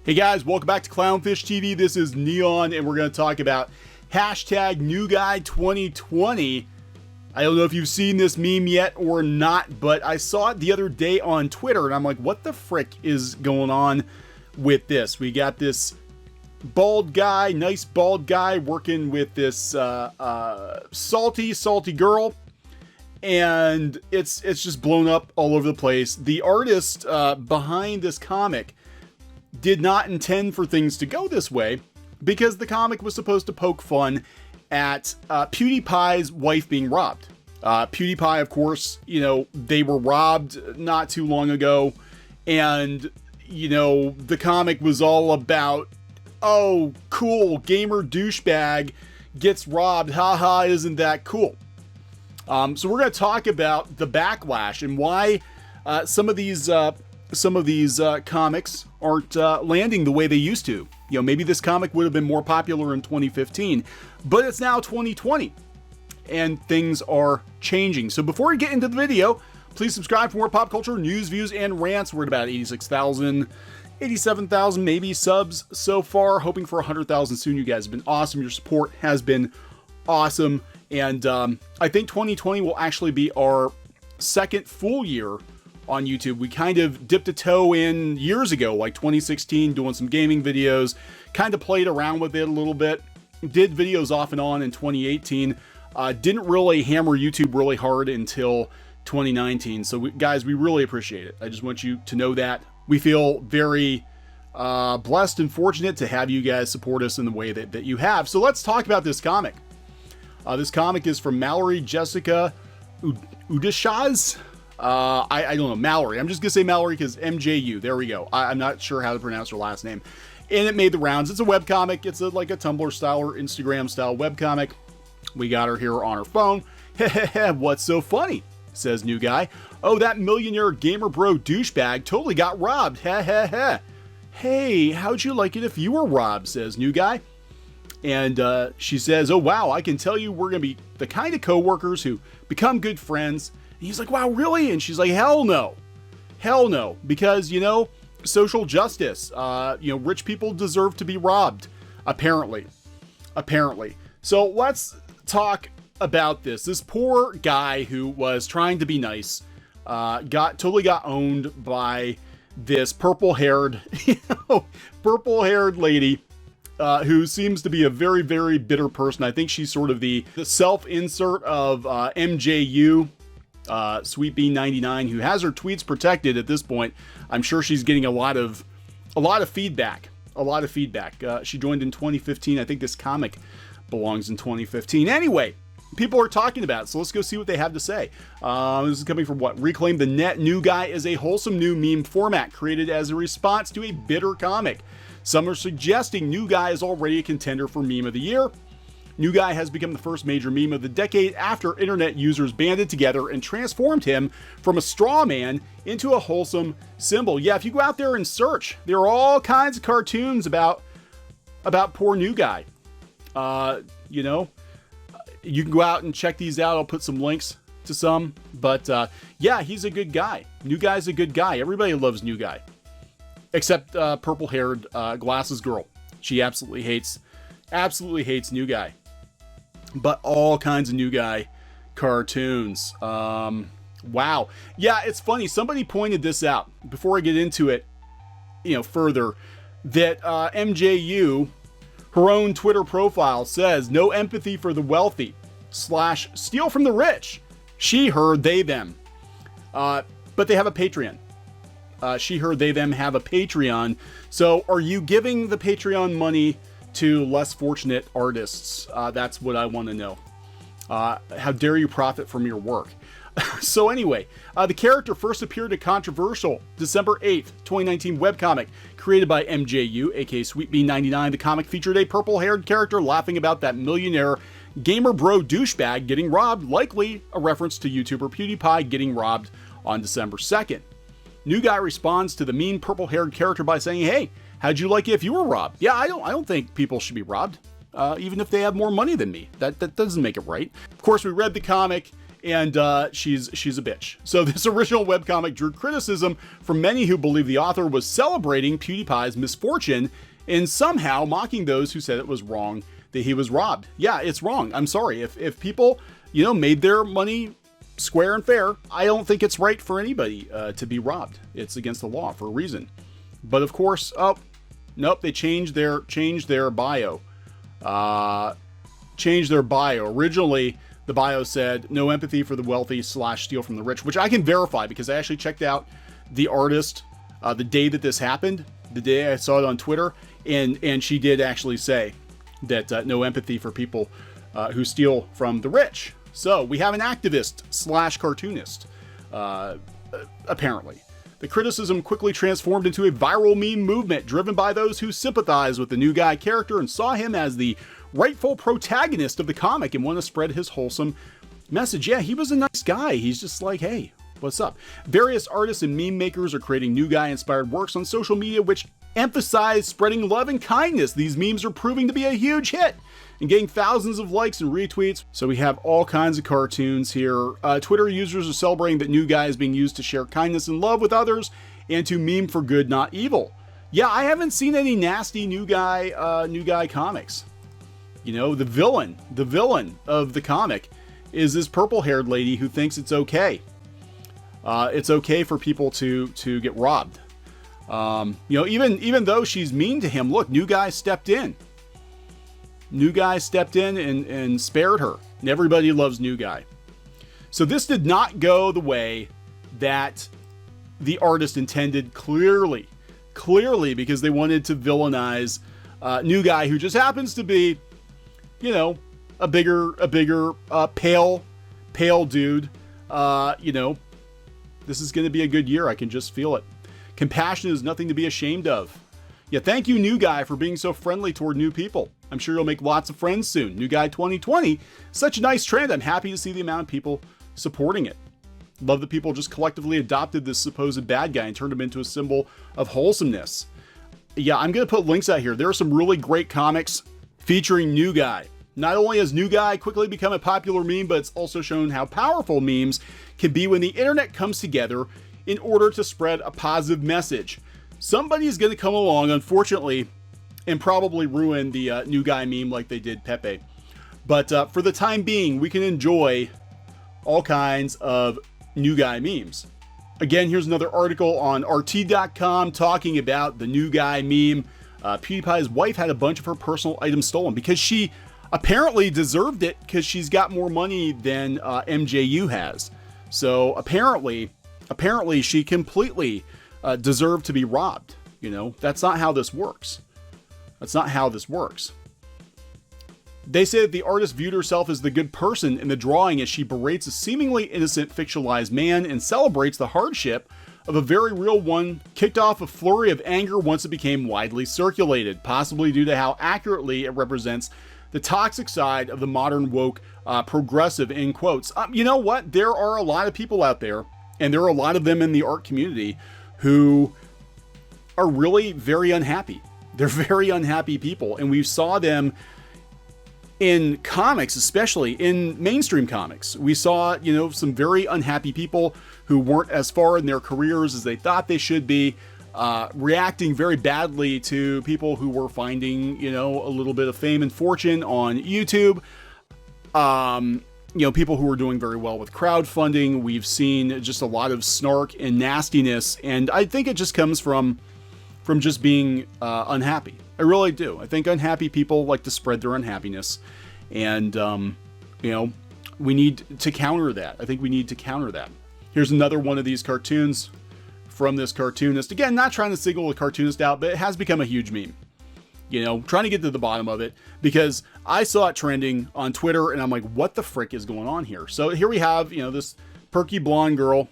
Hey guys, welcome back to CLOWNFISH TV. This is Kneon, and we're going to talk about hashtag New Guy 2020. I don't know if you've seen this meme yet or not, but I saw it the other day on Twitter, and I'm like, what the frick is going on with this? We got this bald guy, nice bald guy, working with this salty girl, and it's just blown up all over the place. The artist behind this comic did not intend for things to go this way, because the comic was supposed to poke fun at PewDiePie's wife being robbed. PewDiePie, of course, you know, they were robbed not too long ago, and, you know, the comic was all about, oh, cool, gamer douchebag gets robbed, haha, isn't that cool? So we're going to talk about the backlash and why some of these comics aren't landing the way they used to. You know, maybe this comic would have been more popular in 2015, but it's now 2020 and things are changing. So before we get into the video, please subscribe for more pop culture news, views, and rants. We're at about 86,000, 87,000 maybe subs so far, hoping for 100,000 soon. You guys have been awesome. Your support has been awesome. And I think 2020 will actually be our second full year on YouTube. We kind of dipped a toe in years ago, like 2016, doing some gaming videos, kind of played around with it a little bit, did videos off and on in 2018, didn't really hammer YouTube really hard until 2019. So guys, we really appreciate it. I just want you to know that. We feel very blessed and fortunate to have you guys support us in the way that you have. So let's talk about this comic. This comic is from Mallory Jessica Udashaz. I don't know, Mallory. I'm just gonna say Mallory because MJU. There we go. I'm not sure how to pronounce her last name. And it made the rounds. It's a webcomic. It's like a Tumblr style or Instagram style webcomic. We got her here on her phone. What's so funny? Says New Guy. Oh, that millionaire gamer bro douchebag totally got robbed. Hey, how'd you like it if you were robbed? Says New Guy. And she says, oh wow, I can tell you we're gonna be the kind of co-workers who become good friends. And he's like, wow, really? And she's like, hell no, because, you know, social justice, you know, rich people deserve to be robbed, apparently. So let's talk about this poor guy who was trying to be nice, totally got owned by this purple-haired lady, who seems to be a very, very bitter person. I think she's sort of the self-insert of MJU, Sweet Bean 99, who has her tweets protected at this point. I'm sure she's getting a lot of feedback. She joined in 2015. I think this comic belongs in 2015. Anyway, people are talking about it, so let's go see what they have to say. This is coming from what? Reclaim the Net. New Guy is a wholesome new meme format created as a response to a bitter comic. Some are suggesting New Guy is already a contender for Meme of the Year. New Guy has become the first major meme of the decade after internet users banded together and transformed him from a straw man into a wholesome symbol. Yeah, if you go out there and search, there are all kinds of cartoons about poor New Guy. You know, you can go out and check these out. I'll put some links to some, but yeah, he's a good guy. New Guy's a good guy. Everybody loves New Guy, except purple-haired glasses girl. She absolutely hates New Guy. But all kinds of New Guy cartoons. Wow. Yeah, it's funny. Somebody pointed this out before I get into it, you know, further, that MJU, her own Twitter profile says, no empathy for the wealthy / steal from the rich. She, her, they, them. But they have a Patreon. She, her, they, them have a Patreon. So are you giving the Patreon money to less fortunate artists? That's what I want to know. How dare you profit from your work? So anyway, the character first appeared in a controversial December 8th, 2019 webcomic created by MJU, aka Sweet Bean 99. The comic featured a purple-haired character laughing about that millionaire gamer bro douchebag getting robbed, likely a reference to YouTuber PewDiePie getting robbed on December 2nd. New Guy responds to the mean purple-haired character by saying, hey, how'd you like it if you were robbed? Yeah, I don't think people should be robbed, even if they have more money than me. That doesn't make it right. Of course, we read the comic, and she's a bitch. So this original webcomic drew criticism from many who believe the author was celebrating PewDiePie's misfortune and somehow mocking those who said it was wrong that he was robbed. Yeah, it's wrong. I'm sorry. If people, you know, made their money square and fair, I don't think it's right for anybody to be robbed. It's against the law for a reason. But of course, oh, nope, they changed their bio. Changed their bio. Originally, the bio said, no empathy for the wealthy / steal from the rich, which I can verify because I actually checked out the artist the day that this happened, the day I saw it on Twitter, and she did actually say that no empathy for people who steal from the rich. So we have an activist / cartoonist, apparently. The criticism quickly transformed into a viral meme movement driven by those who sympathize with the new guy character and saw him as the rightful protagonist of the comic and want to spread his wholesome message. Yeah, he was a nice guy. He's just like, hey, what's up? Various artists and meme makers are creating new guy inspired works on social media which emphasize spreading love and kindness. These memes are proving to be a huge hit and getting thousands of likes and retweets. So we have all kinds of cartoons here. Twitter users are celebrating that new guy is being used to share kindness and love with others and to meme for good, not evil. Yeah, I haven't seen any nasty new guy comics. You know, the villain of the comic is this purple-haired lady who thinks it's okay. It's okay for people to get robbed. You know, even though she's mean to him, look, new guy stepped in. New guy stepped in and spared her. And everybody loves new guy. So this did not go the way that the artist intended, clearly, because they wanted to villainize new guy, who just happens to be, you know, a bigger pale dude. You know, this is going to be a good year. I can just feel it. Compassion is nothing to be ashamed of. Yeah, thank you, new guy, for being so friendly toward new people. I'm sure you'll make lots of friends soon. New guy 2020, such a nice trend. I'm happy to see the amount of people supporting it. Love that people just collectively adopted this supposed bad guy and turned him into a symbol of wholesomeness. Yeah, I'm going to put links out here. There are some really great comics featuring new guy. Not only has new guy quickly become a popular meme, but it's also shown how powerful memes can be when the internet comes together in order to spread a positive message. Somebody's going to come along, unfortunately, and probably ruin the new guy meme like they did Pepe. But for the time being, we can enjoy all kinds of new guy memes. Again, here's another article on RT.com talking about the new guy meme. PewDiePie's wife had a bunch of her personal items stolen because she apparently deserved it because she's got more money than MJU has. So apparently she completely deserved to be robbed. You know, that's not how this works. That's not how this works. They say that the artist viewed herself as the good person in the drawing as she berates a seemingly innocent fictionalized man and celebrates the hardship of a very real one, kicked off a flurry of anger once it became widely circulated, possibly due to how accurately it represents the toxic side of the modern woke progressive, in quotes. You know what? There are a lot of people out there, and there are a lot of them in the art community who are really very unhappy. They're very unhappy people, and we saw them in comics, especially in mainstream comics. We saw, you know, some very unhappy people who weren't as far in their careers as they thought they should be, reacting very badly to people who were finding, you know, a little bit of fame and fortune on YouTube. You know, people who were doing very well with crowdfunding. We've seen just a lot of snark and nastiness, and I think it just comes from just being unhappy. I really do. I think unhappy people like to spread their unhappiness, and you know, we need to counter that. I think we need to counter that. Here's another one of these cartoons from this cartoonist. Again, not trying to single a cartoonist out, but it has become a huge meme. You know, trying to get to the bottom of it, because I saw it trending on Twitter and I'm like, what the frick is going on here? So here we have, you know, this perky blonde girl.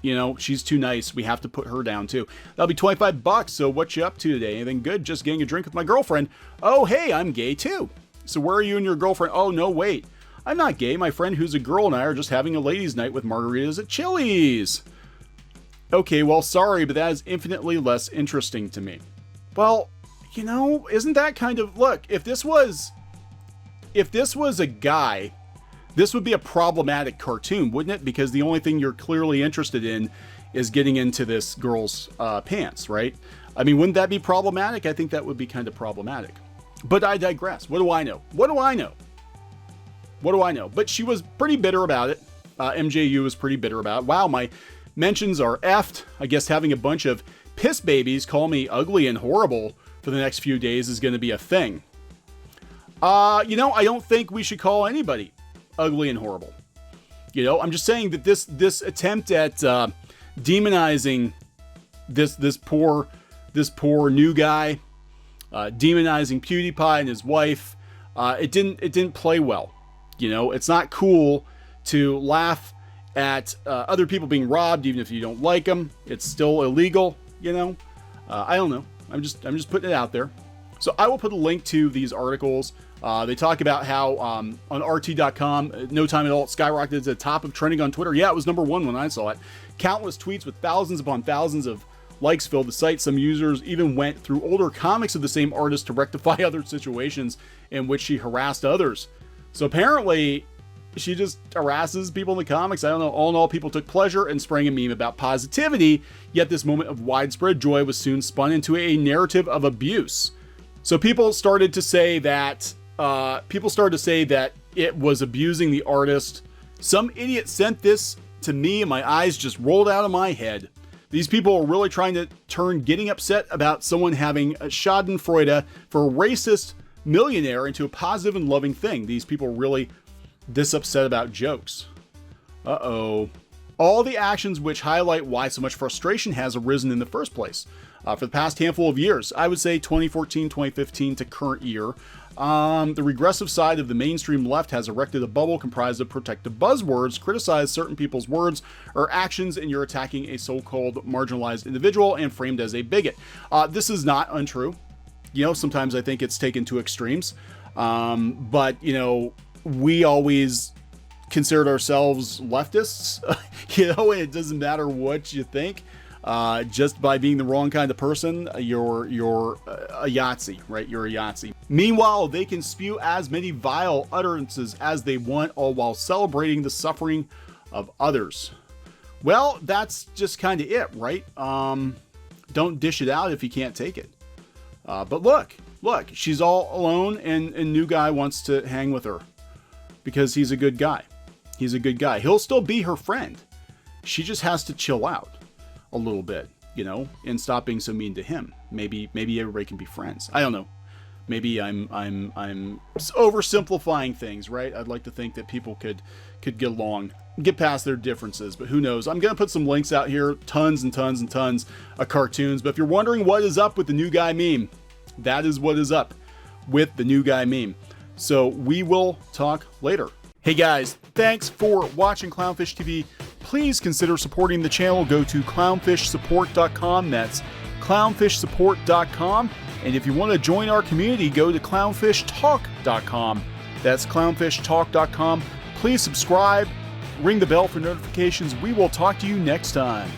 You know, she's too nice. We have to put her down too. That'll be $25. So what you up to today? Anything good? Just getting a drink with my girlfriend. Oh, hey, I'm gay too. So where are you and your girlfriend? Oh, no, wait. I'm not gay. My friend who's a girl and I are just having a ladies' night with margaritas at Chili's. Okay, well, sorry, but that is infinitely less interesting to me. Well, you know, isn't that kind of, look, if this was a guy This would be a problematic cartoon, wouldn't it? Because the only thing you're clearly interested in is getting into this girl's pants, right? I mean, wouldn't that be problematic? I think that would be kind of problematic. But I digress. What do I know? What do I know? What do I know? But she was pretty bitter about it. MJU was pretty bitter about it. Wow, my mentions are effed. I guess having a bunch of piss babies call me ugly and horrible for the next few days is going to be a thing. You know, I don't think we should call anybody ugly and horrible. You know, I'm just saying that this attempt at demonizing this poor new guy, demonizing PewDiePie and his wife, it didn't play well. You know, it's not cool to laugh at other people being robbed, even if you don't like them. It's still illegal. You know, I don't know. I'm just putting it out there. So I will put a link to these articles. They talk about how on RT.com, no time at all, it skyrocketed to the top of trending on Twitter. Yeah, it was #1 when I saw it. Countless tweets with thousands upon thousands of likes filled the site. Some users even went through older comics of the same artist to rectify other situations in which she harassed others. So apparently, she just harasses people in the comics. I don't know. All in all, people took pleasure in spraying a meme about positivity, yet this moment of widespread joy was soon spun into a narrative of abuse. So people started to say that it was abusing the artist. Some idiot sent this to me and my eyes just rolled out of my head. These people are really trying to turn getting upset about someone having a schadenfreude for a racist millionaire into a positive and loving thing. These people are really this upset about jokes. Uh-oh. All the actions which highlight why so much frustration has arisen in the first place. For the past handful of years, I would say 2014, 2015 to current year, the regressive side of the mainstream left has erected a bubble comprised of protective buzzwords, criticize certain people's words or actions, and you're attacking a so-called marginalized individual and framed as a bigot. This is not untrue. You know, sometimes I think it's taken to extremes. But, you know, we always considered ourselves leftists, you know, and it doesn't matter what you think. Just by being the wrong kind of person, you're a Yahtzee, right? You're a Yahtzee. Meanwhile, they can spew as many vile utterances as they want, all while celebrating the suffering of others. Well, that's just kind of it, right? Don't dish it out if you can't take it. But look, she's all alone, and new guy wants to hang with her because he's a good guy. He's a good guy. He'll still be her friend. She just has to chill out a little bit, you know, and stop being so mean to him. Maybe everybody can be friends. I don't know. Maybe I'm oversimplifying things, right? I'd like to think that people could get along, get past their differences, but who knows? I'm gonna put some links out here, tons and tons and tons of cartoons. But if you're wondering what is up with the new guy meme, that is what is up with the new guy meme. So we will talk later. Hey guys, thanks for watching Clownfish TV. Please consider supporting the channel. Go to clownfishsupport.com. That's clownfishsupport.com. And if you want to join our community, go to clownfishtalk.com. That's clownfishtalk.com. Please subscribe, ring the bell for notifications. We will talk to you next time.